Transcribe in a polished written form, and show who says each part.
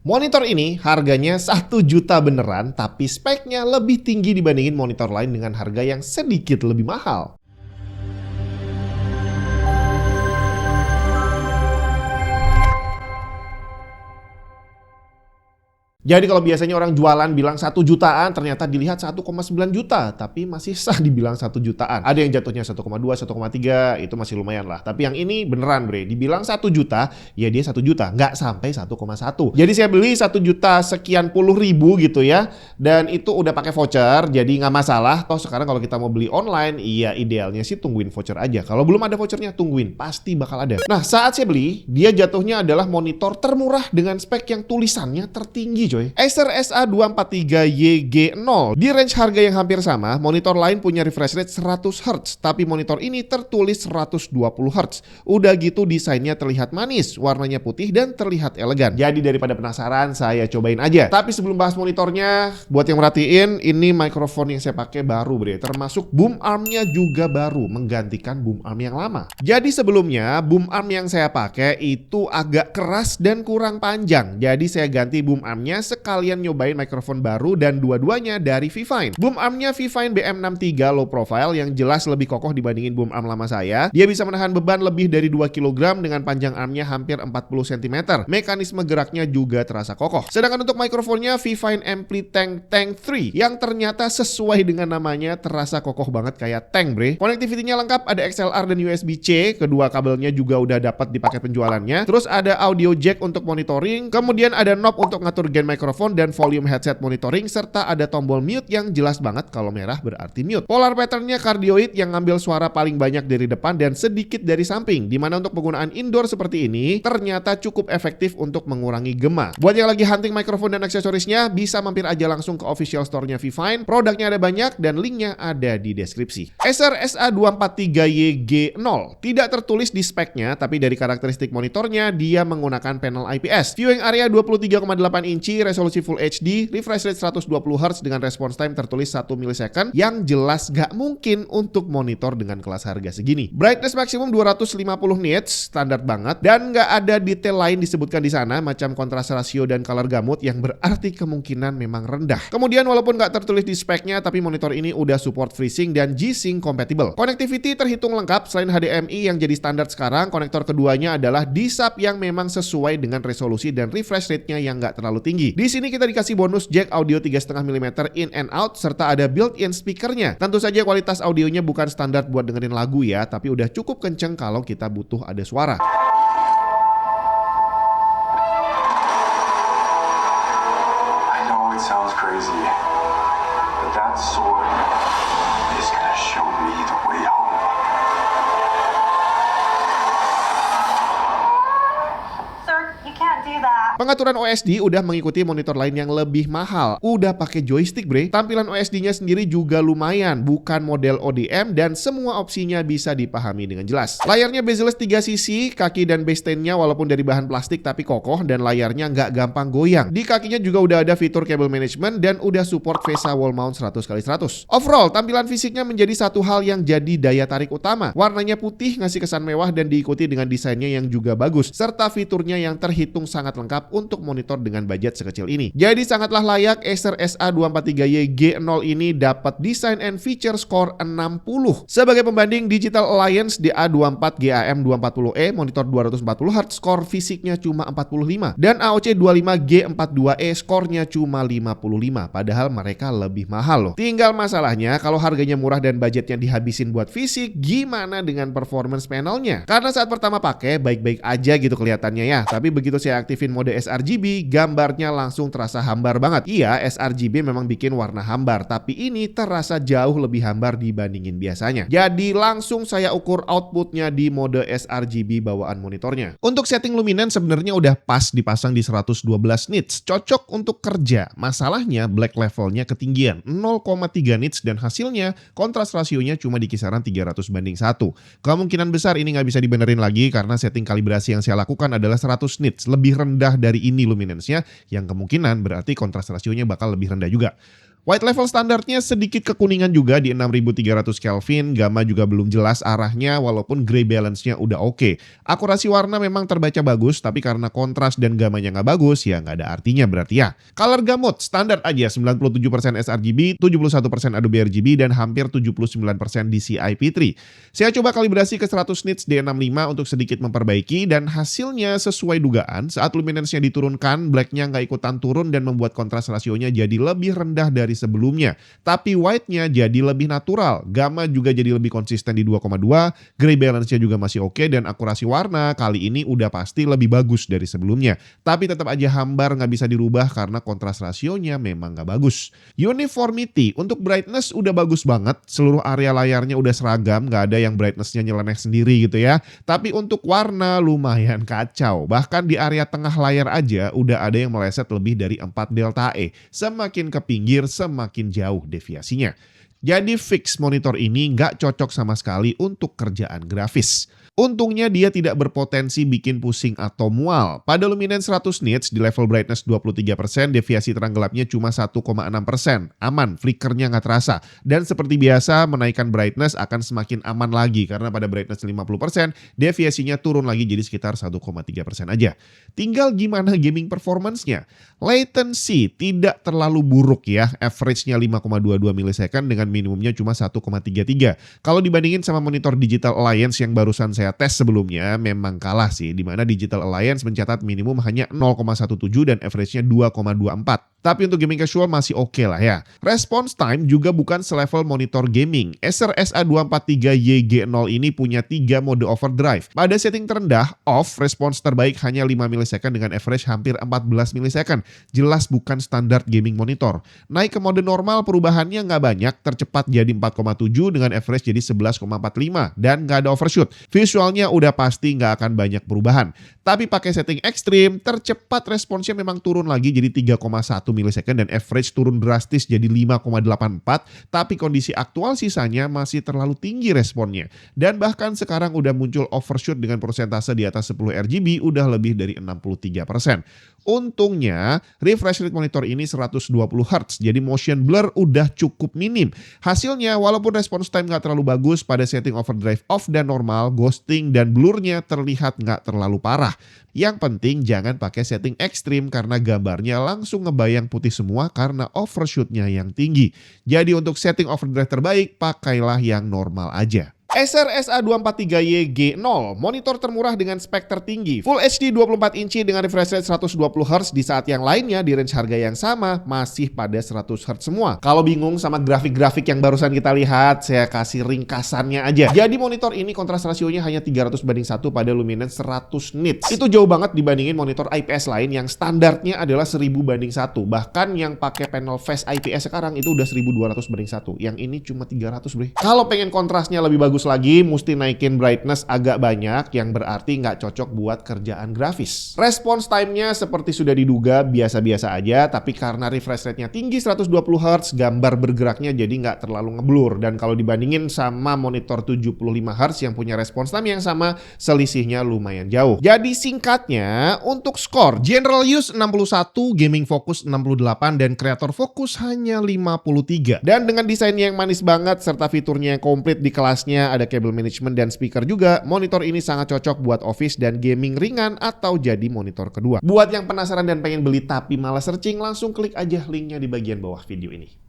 Speaker 1: Monitor ini harganya 1 juta beneran, tapi speknya lebih tinggi dibandingin monitor lain dengan harga yang sedikit lebih mahal. Jadi kalau biasanya orang jualan bilang 1 jutaan, ternyata dilihat 1,9 juta, tapi masih sah dibilang 1 jutaan. Ada yang jatuhnya 1,2, 1,3, itu masih lumayan lah. Tapi yang ini beneran bre, dibilang 1 juta, ya dia 1 juta, nggak sampai 1,1. Jadi saya beli 1 juta sekian puluh ribu gitu ya, dan itu udah pakai voucher, jadi nggak masalah. Toh sekarang kalau kita mau beli online, iya idealnya sih tungguin voucher aja. Kalau belum ada vouchernya, tungguin, pasti bakal ada. Nah saat saya beli, dia jatuhnya adalah monitor termurah dengan spek yang tulisannya tertinggi coy. Acer SA243YG0. Di range harga yang hampir sama, monitor lain punya refresh rate 100Hz, tapi monitor ini tertulis 120Hz. Udah gitu desainnya terlihat manis, warnanya putih dan terlihat elegan. Jadi daripada penasaran, saya cobain aja. Tapi sebelum bahas monitornya, buat yang merhatiin, ini mikrofon yang saya pakai baru bre, termasuk boom armnya juga baru, menggantikan boom arm yang lama. Jadi sebelumnya, boom arm yang saya pakai itu agak keras dan kurang panjang. Jadi saya ganti boom armnya sekalian nyobain mikrofon baru dan dua-duanya dari Vivine. Boom armnya Vivine BM63 low profile yang jelas lebih kokoh dibandingin boom arm lama saya. Dia bisa menahan beban lebih dari 2 kg dengan panjang armnya hampir 40 cm. Mekanisme geraknya juga terasa kokoh. Sedangkan untuk mikrofonnya Vivine AmpliTank Tank 3 yang ternyata sesuai dengan namanya terasa kokoh banget kayak tank bre. Connectivity-nya lengkap, ada XLR dan USB-C. Kedua kabelnya juga udah dapat di paket penjualannya. Terus ada audio jack untuk monitoring. Kemudian ada knob untuk ngatur gain mikrofon dan volume headset monitoring, serta ada tombol mute yang jelas banget kalau merah berarti mute. Polar patternnya cardioid yang ngambil suara paling banyak dari depan dan sedikit dari samping, dimana untuk penggunaan indoor seperti ini ternyata cukup efektif untuk mengurangi gema. Buat yang lagi hunting mikrofon dan aksesorisnya, bisa mampir aja langsung ke official store-nya Vivine. Produknya ada banyak dan linknya ada di deskripsi. Acer SA243YG0 tidak tertulis di speknya, tapi dari karakteristik monitornya dia menggunakan panel IPS. Viewing area 23,8 inci, resolusi Full HD, refresh rate 120Hz dengan response time tertulis 1 millisecond, yang jelas gak mungkin untuk monitor dengan kelas harga segini. Brightness maksimum 250 nits, standar banget, dan gak ada detail lain disebutkan di sana, macam kontras rasio dan color gamut yang berarti kemungkinan memang rendah. Kemudian walaupun gak tertulis di speknya, tapi monitor ini udah support FreeSync dan G-Sync compatible. Connectivity terhitung lengkap, selain HDMI yang jadi standar sekarang, konektor keduanya adalah D-Sub yang memang sesuai dengan resolusi dan refresh rate-nya yang gak terlalu tinggi. Di sini kita dikasih bonus jack audio 3,5 mm in and out serta ada built-in speakernya. Tentu saja kualitas audionya bukan standar buat dengerin lagu ya, tapi udah cukup kenceng kalau kita butuh ada suara.
Speaker 2: I know it sounds crazy, but that sword is gonna show me the way home.
Speaker 1: Pengaturan OSD udah mengikuti monitor lain yang lebih mahal. Udah pakai joystick bre. Tampilan OSD-nya sendiri juga lumayan, bukan model ODM dan semua opsinya bisa dipahami dengan jelas. Layarnya bezel-less 3 sisi, kaki dan base stand-nya walaupun dari bahan plastik tapi kokoh dan layarnya nggak gampang goyang. Di kakinya juga udah ada fitur cable management dan udah support VESA wall mount 100x100. Overall, tampilan fisiknya menjadi satu hal yang jadi daya tarik utama. Warnanya putih ngasih kesan mewah dan diikuti dengan desainnya yang juga bagus, serta fiturnya yang terhitung sangat lengkap untuk monitor dengan budget sekecil ini. Jadi sangatlah layak Acer SA243YG0 ini dapat design and feature score 60. Sebagai pembanding, Digital Alliance DA24GAM240E monitor 240Hz skor fisiknya cuma 45 dan AOC 25G42E skornya cuma 55, padahal mereka lebih mahal loh. Tinggal masalahnya kalau harganya murah dan budgetnya dihabisin buat fisik, gimana dengan performance panelnya? Karena saat pertama pakai baik-baik aja gitu kelihatannya ya, tapi begitu saya aktifin mode sRGB, gambarnya langsung terasa hambar banget. Iya, sRGB memang bikin warna hambar, tapi ini terasa jauh lebih hambar dibandingin biasanya. Jadi langsung saya ukur outputnya di mode sRGB bawaan monitornya. Untuk setting luminance sebenarnya udah pas dipasang di 112 nits, cocok untuk kerja. Masalahnya black levelnya ketinggian, 0,3 nits dan hasilnya kontras rasionya cuma di kisaran 300:1. Kemungkinan besar ini nggak bisa dibenerin lagi karena setting kalibrasi yang saya lakukan adalah 100 nits, lebih rendah dari ini luminance-nya, yang kemungkinan berarti kontras rasionya bakal lebih rendah juga. White level standarnya sedikit kekuningan juga di 6300 Kelvin, gamma juga belum jelas arahnya walaupun gray balance-nya udah oke. Akurasi warna memang terbaca bagus, tapi karena kontras dan gamanya nggak bagus, ya nggak ada artinya berarti ya. Color gamut standar aja, 97% sRGB, 71% Adobe RGB, dan hampir 79% DCI-P3. Saya coba kalibrasi ke 100 nits D65 untuk sedikit memperbaiki, dan hasilnya sesuai dugaan. Saat luminance-nya diturunkan, black-nya nggak ikutan turun dan membuat kontras rasionya jadi lebih rendah dari sebelumnya. Tapi white-nya jadi lebih natural, gamma juga jadi lebih konsisten di 2,2, gray balance-nya juga masih oke, dan akurasi warna kali ini udah pasti lebih bagus dari sebelumnya. Tapi tetap aja hambar, nggak bisa dirubah karena kontras rasionya memang nggak bagus. Uniformity untuk brightness udah bagus banget, seluruh area layarnya udah seragam, nggak ada yang brightness-nya nyeleneh sendiri gitu ya. Tapi untuk warna lumayan kacau, bahkan di area tengah layar aja udah ada yang meleset lebih dari 4 delta E. Semakin ke pinggir, semakin jauh deviasinya. Jadi fix monitor ini nggak cocok sama sekali untuk kerjaan grafis. Untungnya dia tidak berpotensi bikin pusing atau mual. Pada luminance 100 nits di level brightness 23%, deviasi terang gelapnya cuma 1,6%. Aman, flickernya nggak terasa. Dan seperti biasa, menaikkan brightness akan semakin aman lagi karena pada brightness 50%, deviasinya turun lagi jadi sekitar 1,3% aja. Tinggal gimana gaming performance-nya. Latency tidak terlalu buruk ya, average-nya 5,22 milisecond dengan minimumnya cuma 1,33. Kalau dibandingin sama monitor Digital Alliance yang barusan saya tes sebelumnya, memang kalah sih, di mana Digital Alliance mencatat minimum hanya 0,17 dan average-nya 2,24. Tapi untuk gaming casual masih oke lah ya. Response time juga bukan selevel monitor gaming. Acer SA243YG0 ini punya 3 mode overdrive. Pada setting terendah, off, respons terbaik hanya 5 milisecond dengan average hampir 14 milisecond. Jelas bukan standar gaming monitor. Naik ke mode normal perubahannya nggak banyak, tercepat jadi 4,7 dengan average jadi 11,45 dan nggak ada overshoot. Visualnya udah pasti nggak akan banyak perubahan. Tapi pakai setting ekstrim, tercepat responsnya memang turun lagi jadi 3,1 milisecond dan average turun drastis jadi 5,84, tapi kondisi aktual sisanya masih terlalu tinggi responnya. Dan bahkan sekarang udah muncul overshoot dengan persentase di atas 10 RGB udah lebih dari 63%. Untungnya, refresh rate monitor ini 120 Hz, jadi motion blur udah cukup minim. Hasilnya, walaupun response time nggak terlalu bagus, pada setting overdrive off dan normal, ghosting dan blurnya terlihat nggak terlalu parah. Yang penting jangan pakai setting ekstrim karena gambarnya langsung ngebayang putih semua karena overshootnya yang tinggi. Jadi untuk setting overdrive terbaik, pakailah yang normal aja. Acer SA243YG0, monitor termurah dengan spek tertinggi, Full HD 24 inci dengan refresh rate 120 Hz di saat yang lainnya di range harga yang sama masih pada 100 Hz semua. Kalau bingung sama grafik-grafik yang barusan kita lihat, saya kasih ringkasannya aja. Jadi monitor ini kontras rasionya hanya 300:1 pada luminance 100 nits. Itu jauh banget dibandingin monitor IPS lain yang standarnya adalah 1000:1. Bahkan yang pakai panel face IPS sekarang itu udah 1200:1. Yang ini cuma 300, bre. Kalau pengen kontrasnya lebih bagus lagi, mesti naikin brightness agak banyak, yang berarti nggak cocok buat kerjaan grafis. Response time-nya seperti sudah diduga biasa-biasa aja, tapi karena refresh rate-nya tinggi 120 Hz, gambar bergeraknya jadi nggak terlalu ngeblur. Dan kalau dibandingin sama monitor 75 Hz yang punya response time yang sama, selisihnya lumayan jauh. Jadi singkatnya, untuk skor, General Use 61, Gaming Focus 68, dan Creator Focus hanya 53. Dan dengan desainnya yang manis banget, serta fiturnya yang komplit di kelasnya, ada cable management dan speaker juga, monitor ini sangat cocok buat office dan gaming ringan atau jadi monitor kedua. Buat yang penasaran dan pengen beli tapi malas searching, langsung klik aja linknya di bagian bawah video ini.